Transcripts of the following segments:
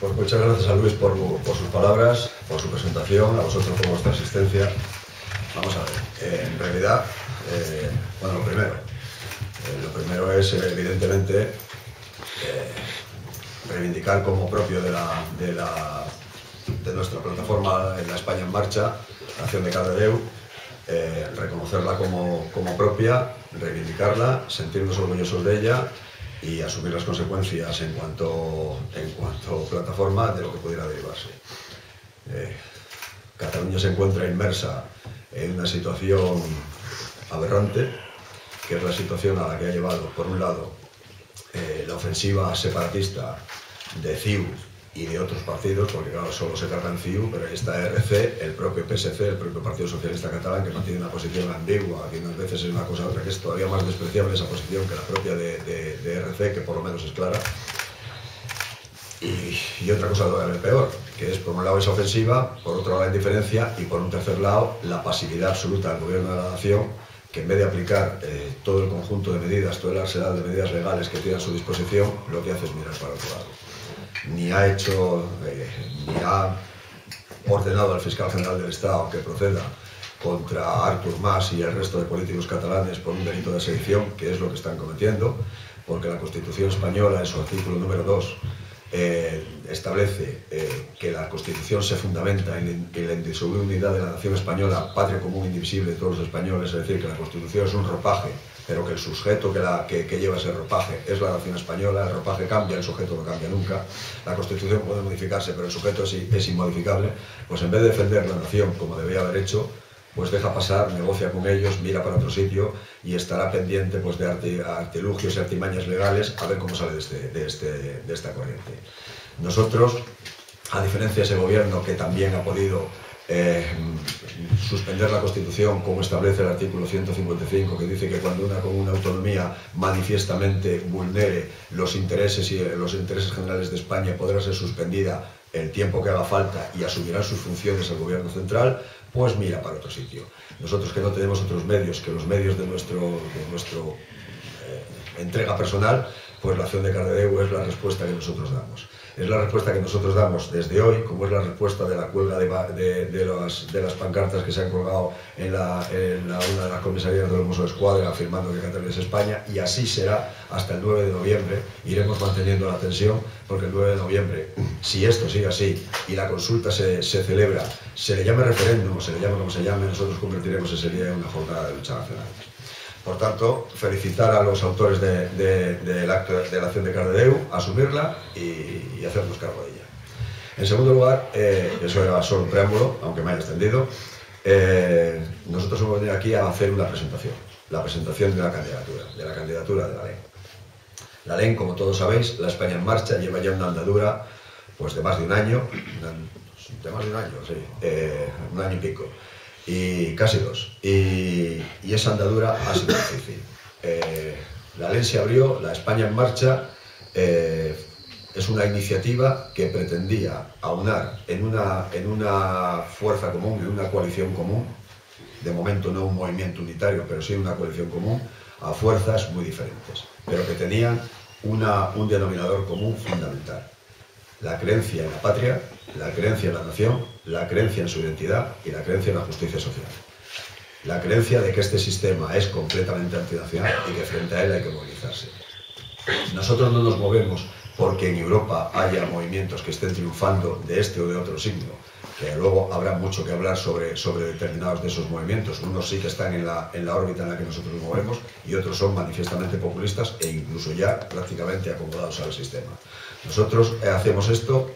Pues muchas gracias a Luis por sus palabras, por su presentación, a vosotros por vuestra asistencia. Vamos a ver, en realidad, bueno, lo primero es evidentemente reivindicar como propio de nuestra plataforma en la España en Marcha, la acción de Cardedeu, reconocerla como propia, reivindicarla, sentirnos orgullosos de ella y asumir las consecuencias en cuanto plataforma de lo que pudiera derivarse. Cataluña se encuentra inmersa en una situación aberrante, que es la situación a la que ha llevado, por un lado, la ofensiva separatista de CiU y de otros partidos, porque claro, solo se trata en CiU, pero ahí está RC, el propio PSC, el propio Partido Socialista Catalán, que mantiene una posición ambigua, que unas veces es una cosa u otra, que es todavía más despreciable esa posición que la propia de RC, que por lo menos es clara. Y otra cosa todavía peor, que es por un lado esa ofensiva, por otro lado la indiferencia y por un tercer lado la pasividad absoluta del gobierno de la nación, que en vez de aplicar todo el conjunto de medidas, todo el arsenal de medidas legales que tiene a su disposición, lo que hace es mirar para otro lado. Ni ha ordenado al fiscal general del Estado que proceda contra Artur Mas y el resto de políticos catalanes por un delito de sedición, que es lo que están cometiendo, porque la Constitución española, en su artículo número 2, establece que la Constitución se fundamenta en la indisoluble unidad de la nación española, patria común indivisible de todos los españoles, es decir, que la Constitución es un ropaje, pero que el sujeto que lleva ese ropaje es la nación española. El ropaje cambia, el sujeto no cambia nunca. La Constitución puede modificarse, pero el sujeto es inmodificable. Pues en vez de defender la nación como debía haber hecho, pues deja pasar, negocia con ellos, mira para otro sitio y estará pendiente pues, de artilugios y artimañas legales a ver cómo sale de esta corriente. Nosotros, a diferencia de ese gobierno que también ha podido suspender la Constitución, como establece el artículo 155, que dice que cuando una comuna autonomía manifiestamente vulnere los intereses generales de España, podrá ser suspendida el tiempo que haga falta y asumirán sus funciones el gobierno central, pues mira para otro sitio. Nosotros, que no tenemos otros medios que los medios de nuestro entrega personal, pues la acción de Cardedeu es la respuesta que nosotros damos. Es la respuesta que nosotros damos desde hoy, como es la respuesta de la cuelga de las pancartas que se han colgado en una de las comisarías del Mossos d'Esquadra afirmando que Cataluña es España, y así será hasta el 9 de noviembre. Iremos manteniendo la tensión, porque el 9 de noviembre, si esto sigue así y la consulta se celebra, se le llame referéndum o se le llame como se llame, nosotros convertiremos ese día en una jornada de lucha nacional. Por tanto, felicitar a los autores de la acción de Cardedeu, asumirla y hacernos cargo de ella. En segundo lugar, eso era solo un preámbulo, aunque me haya extendido, nosotros hemos venido aquí a hacer una presentación, la presentación de la candidatura de la LEN. La LEN, como todos sabéis, la España en Marcha, lleva ya una andadura pues, de más de un año, sí, un año y pico. Y casi 2. Y esa andadura ha sido difícil. La LEN se abrió, la España en Marcha es una iniciativa que pretendía aunar en una fuerza común, en una coalición común, de momento no un movimiento unitario, pero sí una coalición común, a fuerzas muy diferentes, pero que tenían un denominador común fundamental: la creencia en la patria, la creencia en la nación, la creencia en su identidad y la creencia en la justicia social. La creencia de que este sistema es completamente antinacional y que frente a él hay que movilizarse. Nosotros no nos movemos porque en Europa haya movimientos que estén triunfando de este o de otro signo, que luego habrá mucho que hablar sobre determinados de esos movimientos. Unos sí que están en la órbita en la que nosotros nos movemos y otros son manifiestamente populistas e incluso ya prácticamente acomodados al sistema. Nosotros hacemos esto,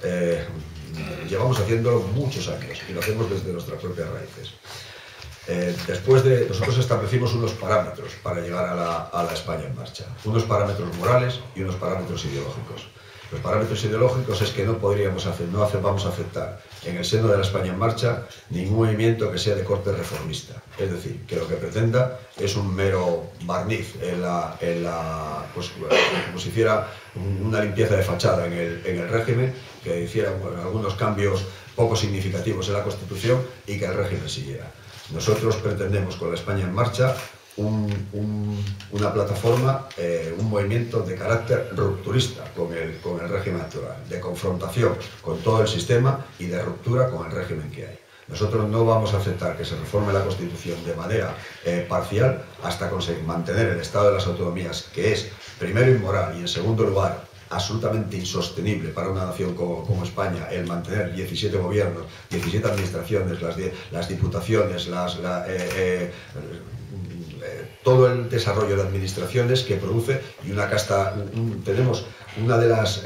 llevamos haciéndolo muchos años y lo hacemos desde nuestras propias raíces. Nosotros establecimos unos parámetros para llegar a la España en Marcha, unos parámetros morales y unos parámetros ideológicos. Los parámetros ideológicos es que no vamos a aceptar en el seno de la España en Marcha ningún movimiento que sea de corte reformista. Es decir, que lo que pretenda es un mero barniz pues, como si hiciera una limpieza de fachada en el régimen, que hiciera algunos cambios poco significativos en la Constitución y que el régimen siguiera. Nosotros pretendemos con la España en Marcha una plataforma, un movimiento de carácter rupturista con el régimen actual, de confrontación con todo el sistema y de ruptura con el régimen que hay. Nosotros no vamos a aceptar que se reforme la Constitución de manera parcial hasta conseguir mantener el Estado de las autonomías, que es, primero, inmoral y, en segundo lugar, absolutamente insostenible para una nación como España el mantener 17 gobiernos, 17 administraciones, las diputaciones, todo el desarrollo de administraciones que produce, y una casta, tenemos una de las,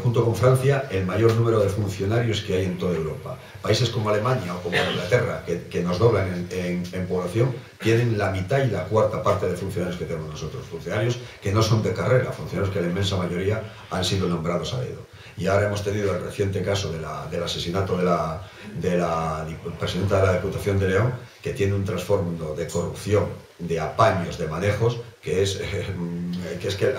junto con Francia, el mayor número de funcionarios que hay en toda Europa. Países como Alemania o como Inglaterra, que nos doblan en población, tienen la mitad y la cuarta parte de funcionarios que tenemos nosotros. Funcionarios que no son de carrera, funcionarios que la inmensa mayoría han sido nombrados a dedo. Y ahora hemos tenido el reciente caso del asesinato de la presidenta de la Diputación de León, que tiene un trasfondo de corrupción, de apaños, de manejos, que es que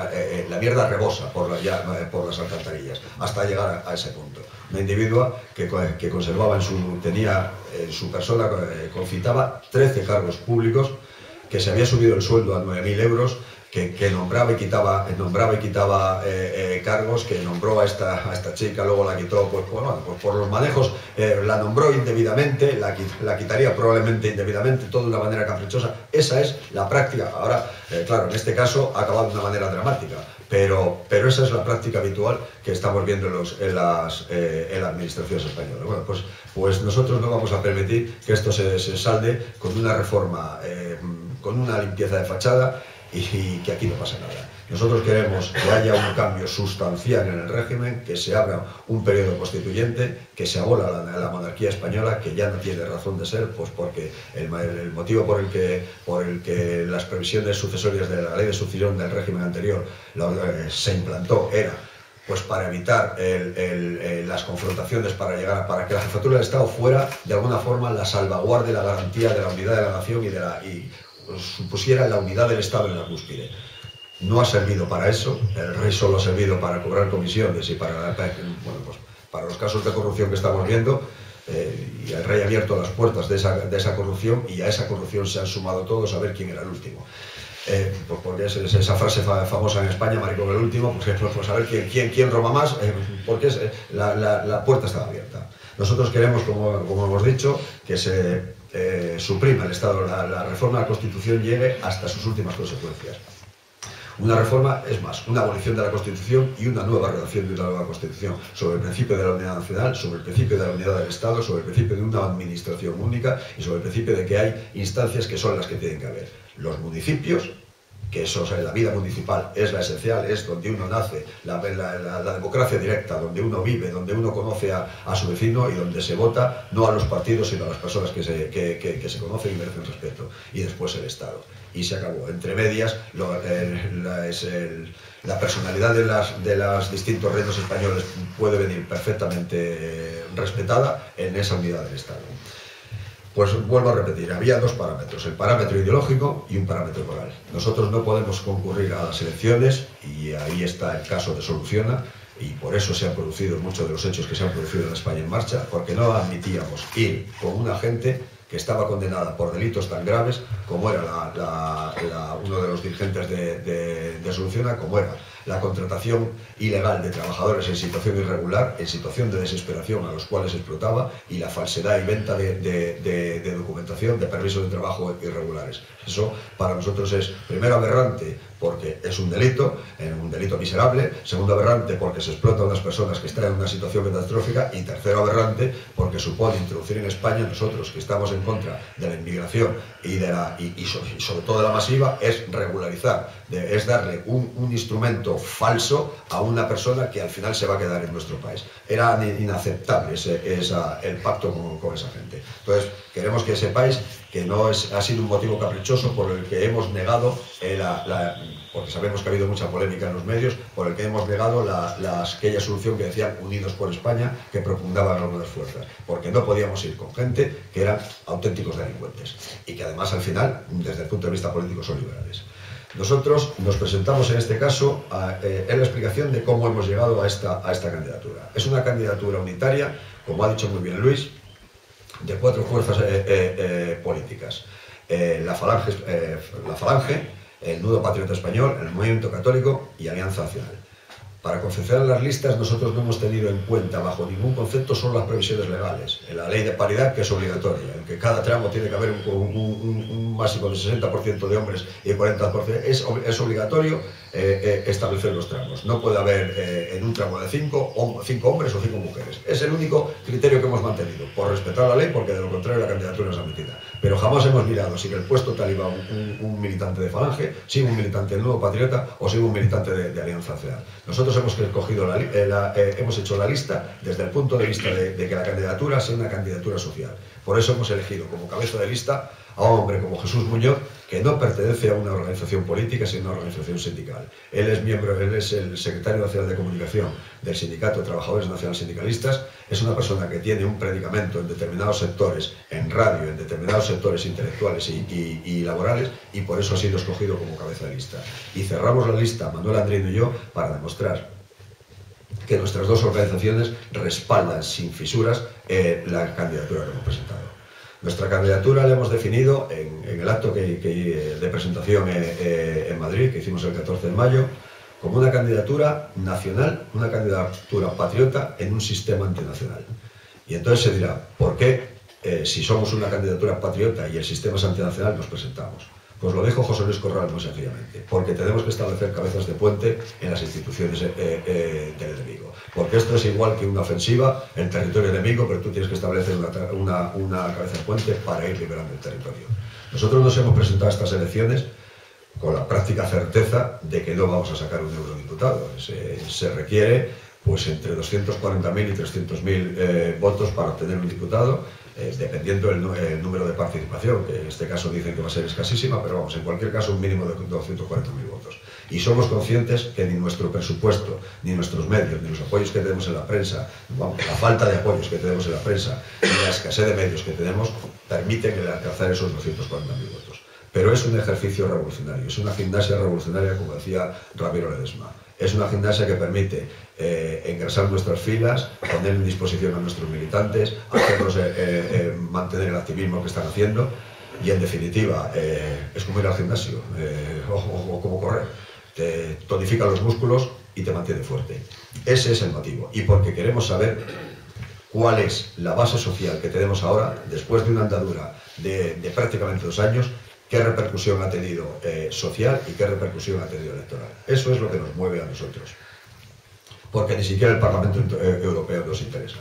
la mierda rebosa por las alcantarillas, hasta llegar a ese punto. Una individua que conservaba tenía en su persona, concitaba 13 cargos públicos, que se había subido el sueldo a 9.000 euros, que nombraba y quitaba cargos, que nombró a esta chica, luego la quitó pues por los manejos, la nombró indebidamente, la quitaría probablemente indebidamente, todo de una manera caprichosa. Esa es la práctica. Ahora, claro, en este caso ha acabado de una manera dramática, pero esa es la práctica habitual que estamos viendo en las administraciones españolas. Bueno, pues nosotros no vamos a permitir que esto se salde con una reforma, con una limpieza de fachada, y que aquí no pasa nada. Nosotros queremos que haya un cambio sustancial en el régimen, que se abra un periodo constituyente, que se abola la monarquía española, que ya no tiene razón de ser, pues porque el motivo por el que las previsiones sucesorias de la ley de sucesión del régimen anterior se implantó era pues para evitar las confrontaciones, para que la jefatura del Estado fuera de alguna forma la salvaguardia y la garantía de la unidad de la nación y supusiera la unidad del Estado en la cúspide. No ha servido para eso. El rey solo ha servido para cobrar comisiones y para los casos de corrupción que estamos viendo, y el rey ha abierto las puertas de esa corrupción, y a esa corrupción se han sumado todos a ver quién era el último. Porque es esa frase famosa en España, maricón el último, pues a ver quién roba más, porque la puerta estaba abierta. Nosotros queremos, como hemos dicho, que se suprima el Estado, la reforma de la Constitución llegue hasta sus últimas consecuencias. Una reforma, es más, una abolición de la Constitución y una nueva redacción de una nueva Constitución sobre el principio de la unidad nacional, sobre el principio de la unidad del Estado, sobre el principio de una administración única y sobre el principio de que hay instancias que son las que tienen que haber. Los municipios, que eso, o sea, la vida municipal es la esencial, es donde uno nace, la democracia directa, donde uno vive, donde uno conoce a su vecino y donde se vota no a los partidos sino a las personas que se conocen y merecen respeto. Y después el Estado. Y se acabó. Entre medias, la personalidad de los distintos reinos españoles puede venir perfectamente respetada en esa unidad del Estado. Pues vuelvo a repetir, había dos parámetros, el parámetro ideológico y un parámetro moral. Nosotros no podemos concurrir a las elecciones, y ahí está el caso de Soluciona, y por eso se han producido muchos de los hechos que se han producido en España en Marcha, porque no admitíamos ir con una gente que estaba condenada por delitos tan graves como era uno de los dirigentes de Soluciona, como era la contratación ilegal de trabajadores en situación irregular, en situación de desesperación, a los cuales explotaba, y la falsedad y venta de documentación de permisos de trabajo irregulares. Eso para nosotros es, primero, aberrante porque es un delito miserable; segundo, aberrante porque se explota a unas personas que están en una situación catastrófica; y tercero, aberrante porque supone introducir en España, nosotros que estamos en contra de la inmigración y sobre todo de la masiva, es regularizar, es darle un instrumento falso a una persona que al final se va a quedar en nuestro país. Era inaceptable el pacto con esa gente. Entonces, queremos que sepáis que no ha sido un motivo caprichoso por el que hemos negado, porque sabemos que ha habido mucha polémica en los medios, por el que hemos negado aquella solución que decían Unidos por España, que propugnaban algunas fuerzas, porque no podíamos ir con gente que eran auténticos delincuentes y que además al final, desde el punto de vista político, son liberales. Nosotros nos presentamos en este caso en la explicación de cómo hemos llegado a esta candidatura. Es una candidatura unitaria, como ha dicho muy bien Luis, de 4 fuerzas políticas. la Falange, el Nudo Patriota Español, el Movimiento Católico y Alianza Nacional. Para confeccionar las listas nosotros no hemos tenido en cuenta bajo ningún concepto solo las previsiones legales. En la ley de paridad, que es obligatoria, en que cada tramo tiene que haber un máximo de 60% de hombres y de 40%, es obligatorio establecer los tramos. No puede haber en un tramo de 5 hombres o 5 mujeres. Es el único criterio que hemos mantenido, por respetar la ley, porque de lo contrario la candidatura es admitida. Pero jamás hemos mirado si en el puesto tal iba un militante de Falange, si un militante del Nuevo Patriota o si un militante de Alianza Nacional. Nosotros hemos hecho la lista desde el punto de vista de que la candidatura sea una candidatura social. Por eso hemos elegido como cabeza de lista a un hombre como Jesús Muñoz, que no pertenece a una organización política, sino a una organización sindical. Él es el secretario nacional de comunicación del Sindicato de Trabajadores Nacionales Sindicalistas. Es una persona que tiene un predicamento en determinados sectores, en radio, en determinados sectores intelectuales y laborales, y por eso ha sido escogido como cabeza de lista. Y cerramos la lista, Manuel Andrino y yo, para demostrar que nuestras dos organizaciones respaldan sin fisuras la candidatura que hemos presentado. Nuestra candidatura la hemos definido en el acto de presentación en Madrid, que hicimos el 14 de mayo, como una candidatura nacional, una candidatura patriota en un sistema antinacional. Y entonces se dirá, ¿por qué si somos una candidatura patriota y el sistema es antinacional nos presentamos? Pues lo dijo José Luis Corral muy sencillamente, porque tenemos que establecer cabezas de puente en las instituciones del enemigo. Porque esto es igual que una ofensiva en territorio enemigo, pero tú tienes que establecer una cabeza de puente para ir liberando el territorio. Nosotros nos hemos presentado a estas elecciones con la práctica certeza de que no vamos a sacar un eurodiputado. Se requiere pues entre 240.000 y 300.000 votos para obtener un diputado, dependiendo el número de participación, que en este caso dicen que va a ser escasísima, pero vamos, en cualquier caso un mínimo de 240.000 votos. Y somos conscientes que ni nuestro presupuesto, ni nuestros medios, ni los apoyos que tenemos en la prensa, vamos, la falta de apoyos que tenemos en la prensa, ni la escasez de medios que tenemos, permiten alcanzar esos 240.000 votos. Pero es un ejercicio revolucionario, es una gimnasia revolucionaria, como decía Ramiro Ledesma. Es una gimnasia que permite engrasar nuestras filas, poner en disposición a nuestros militantes, hacerlos mantener el activismo que están haciendo y, en definitiva, es como ir al gimnasio o como correr. Te tonifica los músculos y te mantiene fuerte. Ese es el motivo. Y porque queremos saber cuál es la base social que tenemos ahora, después de una andadura de prácticamente 2 años, qué repercusión ha tenido social y qué repercusión ha tenido electoral. Eso es lo que nos mueve a nosotros, porque ni siquiera el Parlamento Europeo nos interesa.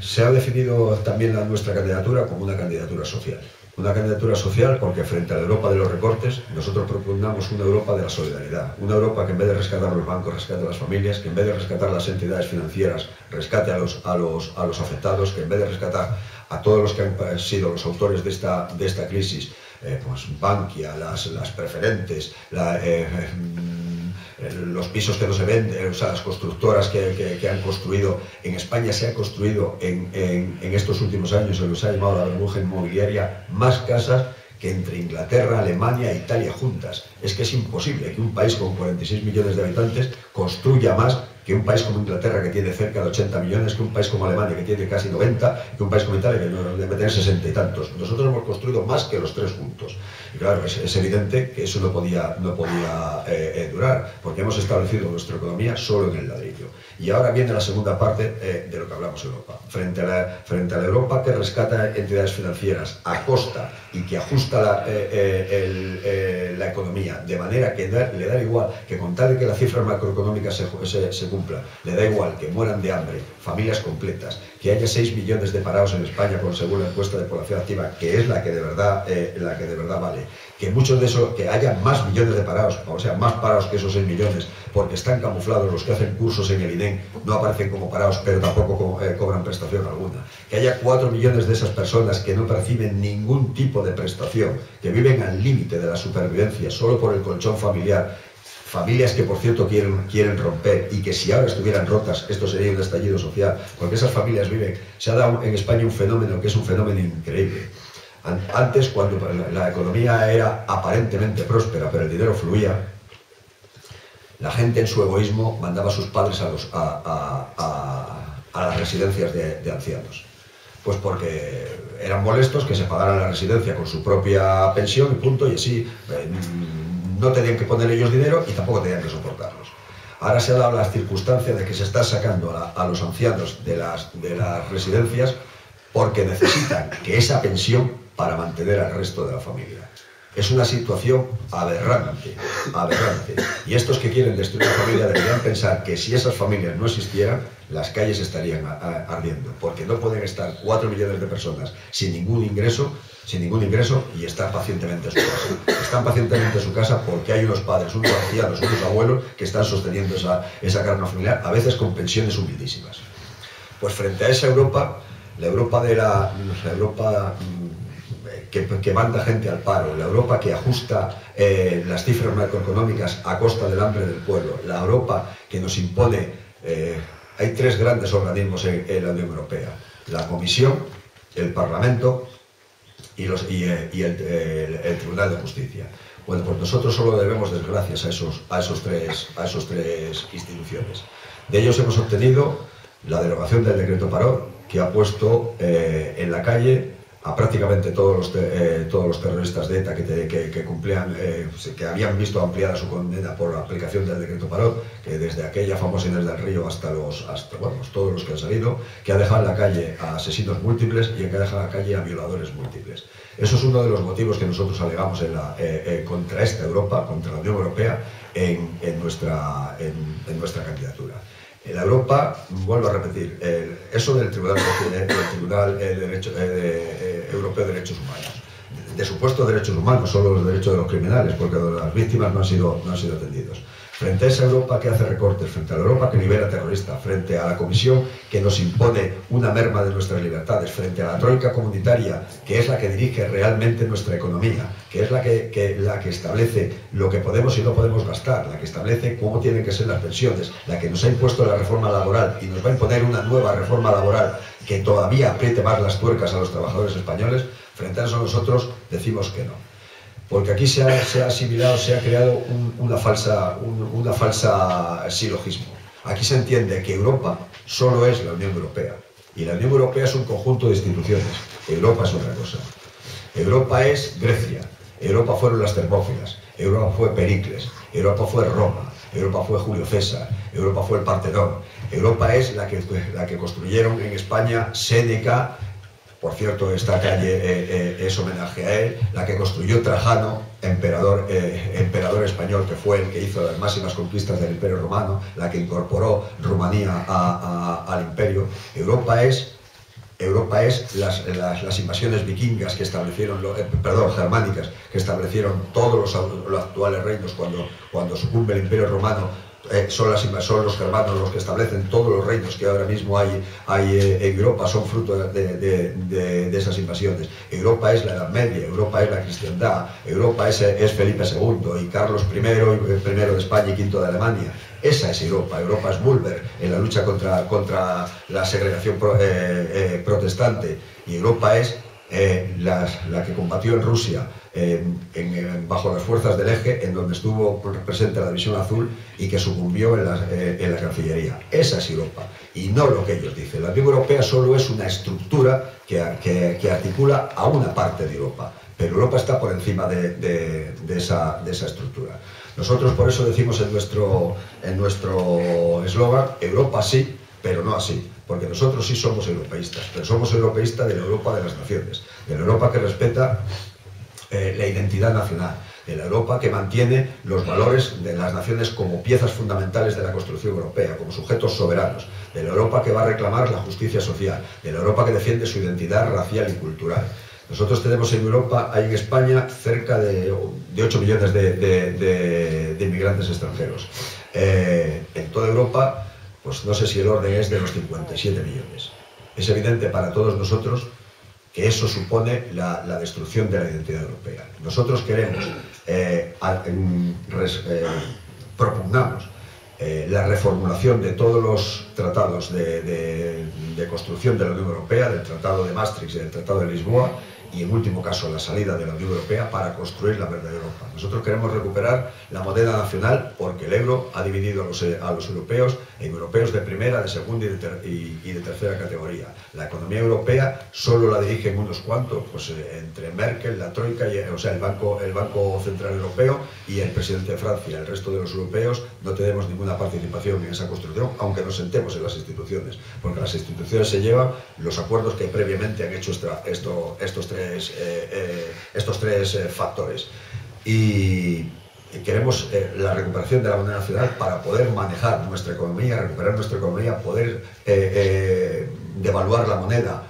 Se ha definido también nuestra candidatura como una candidatura social. Una candidatura social porque frente a la Europa de los recortes, nosotros propugnamos una Europa de la solidaridad. Una Europa que en vez de rescatar a los bancos, rescate a las familias, que en vez de rescatar a las entidades financieras, rescate a los afectados, que en vez de rescatar a todos los que han sido los autores de esta crisis, pues Bankia, las preferentes, los pisos que no se venden, o sea, las constructoras que han construido. En España se ha construido en estos últimos años, se los ha llamado la burbuja inmobiliaria, más casas que entre Inglaterra, Alemania e Italia juntas. Es que es imposible que un país con 46 millones de habitantes construya más que un país como Inglaterra, que tiene cerca de 80 millones, que un país como Alemania, que tiene casi 90, que un país como Italia, que debe tener 60 y tantos. Nosotros hemos construido más que los 3 juntos. Y claro, es evidente que eso no podía durar, porque hemos establecido nuestra economía solo en el ladrillo. Y ahora viene la segunda parte de lo que hablamos en Europa. Frente a la Europa que rescata entidades financieras a costa y que ajusta la economía, de manera que le da igual que con tal de que la cifra macroeconómica se cumpla, le da igual que mueran de hambre familias completas, que haya 6 millones de parados en España según la encuesta de población activa, que es la que de verdad vale, que muchos de esos, que haya más millones de parados, o sea, más parados que esos 6 millones, porque están camuflados. Los que hacen cursos en el INEM no aparecen como parados, pero tampoco cobran prestación alguna. Que haya 4 millones de esas personas que no perciben ningún tipo de prestación, que viven al límite de la supervivencia solo por el colchón familiar. Familias que, por cierto, quieren romper, y que si ahora estuvieran rotas, esto sería un estallido social, porque esas familias viven. Se ha dado en España un fenómeno que es un fenómeno increíble. Antes, cuando la economía era aparentemente próspera, pero el dinero fluía, la gente en su egoísmo mandaba a sus padres a las residencias de ancianos. Pues porque eran molestos que se pagara la residencia con su propia pensión y punto, y así no tenían que poner ellos dinero y tampoco tenían que soportarlos. Ahora se ha dado la circunstancia de que se está sacando a los ancianos de las residencias porque necesitan que esa pensión para mantener al resto de la familia. Es una situación aberrante, aberrante. Y estos que quieren destruir la familia deberían pensar que si esas familias no existieran, las calles estarían ardiendo, porque no pueden estar 4 millones de personas sin ningún ingreso y estar pacientemente en su casa. Están pacientemente en su casa porque hay unos padres, unos ancianos, unos abuelos que están sosteniendo esa carga familiar, a veces con pensiones humildísimas. Pues frente a esa Europa, la Europa que manda gente al paro, la Europa que ajusta las cifras macroeconómicas a costa del hambre del pueblo, la Europa que nos impone, hay 3 grandes organismos en la Unión Europea: la Comisión, el Parlamento y el Tribunal de Justicia. Bueno, pues nosotros solo debemos dar gracias a esos tres instituciones. De ellos hemos obtenido la derogación del decreto Parot, que ha puesto en la calle a prácticamente todos los terroristas de ETA que cumplían, que habían visto ampliada su condena por la aplicación del decreto Parot, que desde aquella famosa Inés del Río hasta todos los que han salido, que ha dejado en la calle a asesinos múltiples y que ha dejado en la calle a violadores múltiples. Eso es uno de los motivos que nosotros alegamos contra esta Europa, contra la Unión Europea, en nuestra candidatura. En la Europa, vuelvo a repetir, eso del Tribunal Europeo de Derechos Humanos, de supuestos derechos humanos, solo los derechos de los criminales, porque las víctimas no han sido atendidos. Frente a esa Europa que hace recortes, frente a la Europa que libera terroristas, frente a la Comisión que nos impone una merma de nuestras libertades, frente a la troika comunitaria, que es la que dirige realmente nuestra economía, que es la que establece lo que podemos y no podemos gastar, la que establece cómo tienen que ser las pensiones, la que nos ha impuesto la reforma laboral y nos va a imponer una nueva reforma laboral que todavía apriete más las tuercas a los trabajadores españoles. Frente a eso nosotros decimos que no. Porque aquí se ha asimilado, se ha creado una falsa silogismo. Aquí se entiende que Europa solo es la Unión Europea. Y la Unión Europea es un conjunto de instituciones. Europa es otra cosa. Europa es Grecia. Europa fueron las Termópilas. Europa fue Pericles. Europa fue Roma. Europa fue Julio César. Europa fue el Partenón. Europa es la que construyeron en España Séneca. Por cierto, esta calle es homenaje a él, la que construyó Trajano, emperador español, que fue el que hizo las máximas conquistas del Imperio Romano, la que incorporó Rumanía al Imperio. Europa es las invasiones vikingas que establecieron, germánicas, que establecieron todos los actuales reinos cuando sucumbe el Imperio Romano. Son los germanos los que establecen todos los reinos que ahora mismo hay en Europa, son fruto de esas invasiones. Europa es la Edad Media, Europa es la cristiandad, Europa es Felipe II y Carlos I de España y V de Alemania. Esa es Europa. Europa es Bulwer en la lucha contra la segregación protestante, y Europa es la que combatió en Rusia bajo las fuerzas del Eje, en donde estuvo presente la División Azul y que sucumbió en la Cancillería. Esa es Europa, y no lo que ellos dicen. La Unión Europea solo es una estructura que articula a una parte de Europa, pero Europa está por encima de esa estructura. Nosotros por eso decimos en nuestro eslogan: Europa sí, pero no así. Porque nosotros sí somos europeístas, pero somos europeístas de la Europa de las naciones, de la Europa que respeta la identidad nacional, de la Europa que mantiene los valores de las naciones como piezas fundamentales de la construcción europea, como sujetos soberanos, de la Europa que va a reclamar la justicia social, de la Europa que defiende su identidad racial y cultural. Nosotros tenemos en Europa, hay en España, cerca de 8 millones de inmigrantes extranjeros. En toda Europa, pues no sé si el orden es de los 57 millones. Es evidente para todos nosotros que eso supone la destrucción de la identidad europea. Nosotros propugnamos la reformulación de todos los tratados de construcción de la Unión Europea, del Tratado de Maastricht y del Tratado de Lisboa, y en último caso la salida de la Unión Europea, para construir la verdadera Europa. Nosotros queremos recuperar la moneda nacional porque el euro ha dividido a los europeos en europeos de primera, de segunda y de tercera categoría. La economía europea solo la dirigen unos cuantos, pues entre Merkel, la Troika, o sea, el Banco Central Europeo y el presidente de Francia. El resto de los europeos no tenemos ninguna participación en esa construcción, aunque nos sentemos en las instituciones, porque las instituciones se llevan los acuerdos que previamente han hecho estos tres factores. Y queremos la recuperación de la moneda nacional para poder manejar nuestra economía, recuperar nuestra economía, poder devaluar la moneda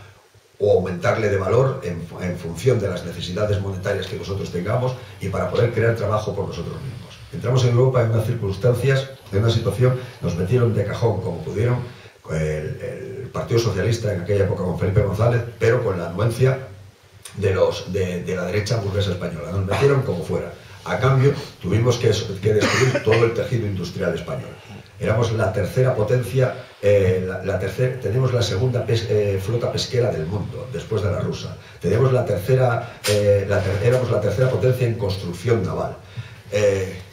o aumentarle de valor en función de las necesidades monetarias que nosotros tengamos y para poder crear trabajo por nosotros mismos. Entramos en Europa en unas circunstancias, en una situación, nos metieron de cajón como pudieron el Partido Socialista en aquella época con Felipe González, pero con la anuencia de la derecha burguesa española. Nos metieron como fuera. A cambio, tuvimos que destruir todo el tejido industrial español. Éramos la tercera potencia, tenemos la segunda flota pesquera del mundo, después de la rusa. Éramos la tercera potencia en construcción naval.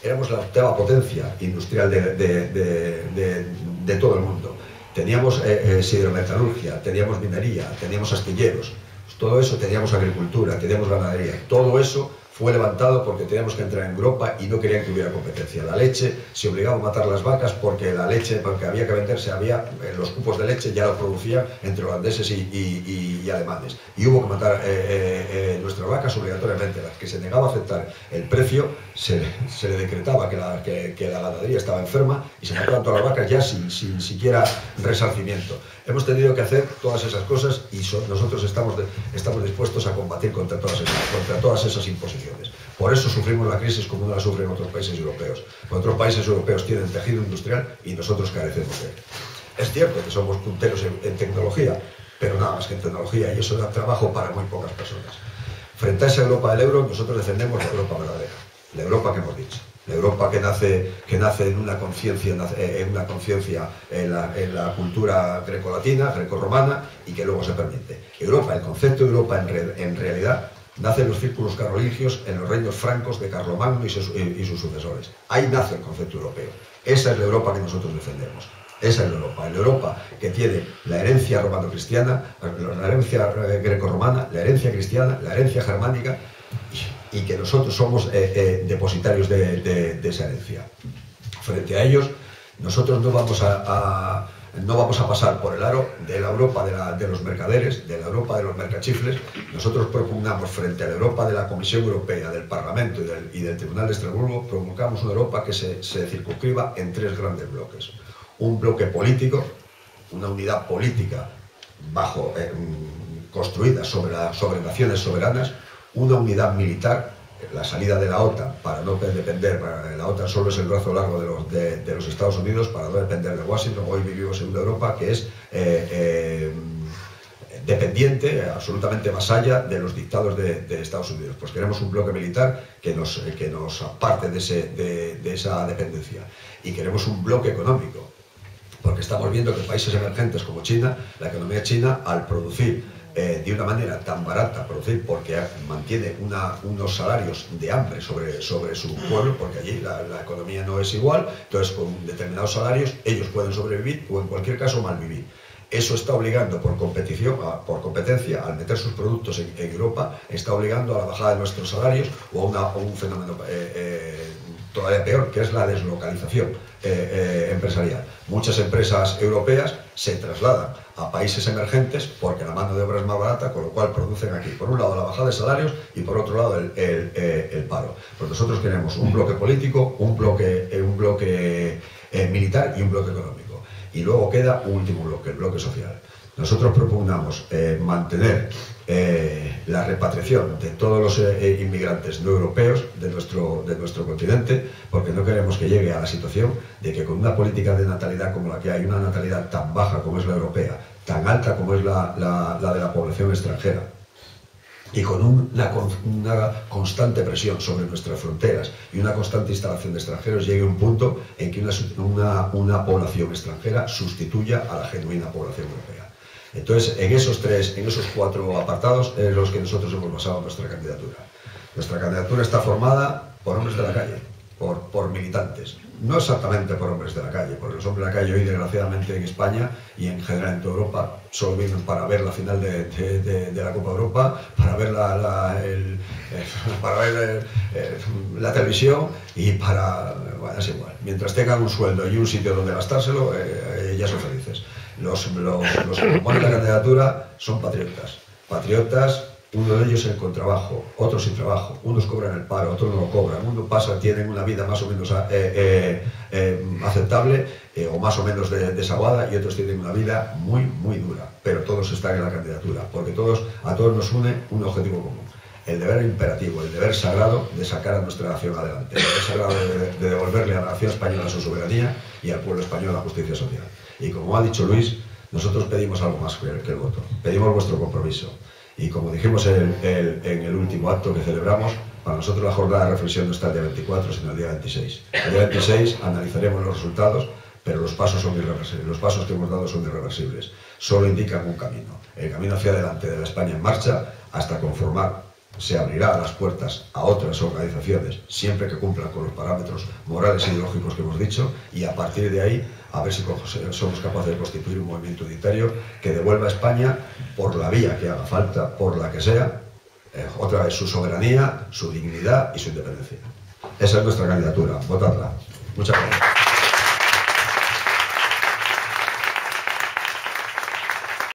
Éramos la octava potencia industrial de todo el mundo. Teníamos siderometalurgia, teníamos minería, teníamos astilleros. Todo eso, teníamos agricultura, teníamos ganadería. Todo eso fue levantado porque teníamos que entrar en Europa y no querían que hubiera competencia. La leche, se obligaba a matar las vacas porque la leche, porque había que venderse, los cupos de leche ya lo producían entre holandeses y alemanes. Y hubo que matar nuestras vacas obligatoriamente. Las que se negaba a aceptar el precio, se le decretaba que la ganadería estaba enferma y se mataban todas las vacas ya sin siquiera resarcimiento. Hemos tenido que hacer todas esas cosas y nosotros estamos dispuestos a combatir contra todas esas imposiciones. Por eso sufrimos la crisis como no la sufren otros países europeos. Otros países europeos tienen tejido industrial y nosotros carecemos de él. Es cierto que somos punteros en tecnología, pero nada más que en tecnología, y eso da trabajo para muy pocas personas. Frente a esa Europa del euro, nosotros defendemos la Europa verdadera, la Europa que hemos dicho. La Europa que nace en una conciencia en la cultura grecolatina, grecorromana, y que luego se permite. Europa, el concepto de Europa en realidad nace en los círculos carolingios, en los reinos francos de Carlomagno y sus sucesores. Ahí nace el concepto europeo. Esa es la Europa que nosotros defendemos. Esa es la Europa que tiene la herencia romano-cristiana, la herencia grecorromana, la herencia cristiana, la herencia germánica, y que nosotros somos depositarios de esa herencia. Frente a ellos, nosotros no vamos a pasar por el aro de la Europa de los mercaderes, de la Europa de los mercachifles. Nosotros propugnamos, frente a la Europa de la Comisión Europea, del Parlamento y del Tribunal de Estrasburgo, propugnamos una Europa que se circunscriba en tres grandes bloques. Un bloque político, una unidad política construida sobre naciones soberanas, una unidad militar, la salida de la OTAN para no depender, la OTAN solo es el brazo largo de los Estados Unidos para no depender de Washington. Hoy vivimos en una Europa que es dependiente, absolutamente vasalla de los dictados de Estados Unidos. Pues queremos un bloque militar que nos aparte de esa dependencia, y queremos un bloque económico, porque estamos viendo que países emergentes como China, la economía china, al producir de una manera tan barata, porque mantiene unos salarios de hambre sobre su pueblo, porque allí la economía no es igual, entonces con determinados salarios ellos pueden sobrevivir o en cualquier caso malvivir. Eso está obligando por competencia, al meter sus productos en Europa, está obligando a la bajada de nuestros salarios o a un fenómeno todavía peor, que es la deslocalización empresarial. Muchas empresas europeas se trasladan a países emergentes porque la mano de obra es más barata, con lo cual producen aquí, por un lado, la bajada de salarios y por otro lado el paro. Pues nosotros queremos un bloque político, un bloque militar y un bloque económico. Y luego queda un último bloque, el bloque social. Nosotros propugnamos mantener la repatriación de todos los inmigrantes no europeos de nuestro continente, porque no queremos que llegue a la situación de que con una política de natalidad como la que hay, una natalidad tan baja como es la europea, tan alta como es la de la población extranjera, y con una constante presión sobre nuestras fronteras y una constante instalación de extranjeros, llegue un punto en que una población extranjera sustituya a la genuina población europea. Entonces, en esos cuatro apartados es los que nosotros hemos basado nuestra candidatura. Nuestra candidatura está formada por hombres de la calle, por militantes, no exactamente por hombres de la calle, porque los hombres de la calle hoy, desgraciadamente, en España y en general en toda Europa, solo viven para ver la final de la Copa Europa, para ver la televisión y para... Bueno, es igual. Mientras tengan un sueldo y un sitio donde gastárselo, ya son felices. Los que proponen la candidatura son patriotas. Patriotas, uno de ellos con trabajo, otros sin trabajo, unos cobran el paro, otros no lo cobran, uno pasa, tienen una vida más o menos aceptable o más o menos desaguada, y otros tienen una vida muy, muy dura, pero todos están en la candidatura, porque a todos nos une un objetivo común: el deber imperativo, el deber sagrado de sacar a nuestra nación adelante, el deber sagrado de devolverle a la nación española su soberanía y al pueblo español la justicia social. Y como ha dicho Luis, nosotros pedimos algo más que el voto, pedimos vuestro compromiso. Y como dijimos en el último acto que celebramos, para nosotros la jornada de reflexión no está el día 24, sino el día 26. El día 26 analizaremos los resultados, pero los pasos son irreversibles. Los pasos que hemos dado son irreversibles. Solo indican un camino. El camino hacia adelante de la España en marcha, hasta conformar, se abrirá las puertas a otras organizaciones, siempre que cumplan con los parámetros morales e ideológicos que hemos dicho, y a partir de ahí, a ver si somos capaces de constituir un movimiento unitario que devuelva a España, por la vía que haga falta, por la que sea, otra vez su soberanía, su dignidad y su independencia. Esa es nuestra candidatura. Votadla. Muchas gracias.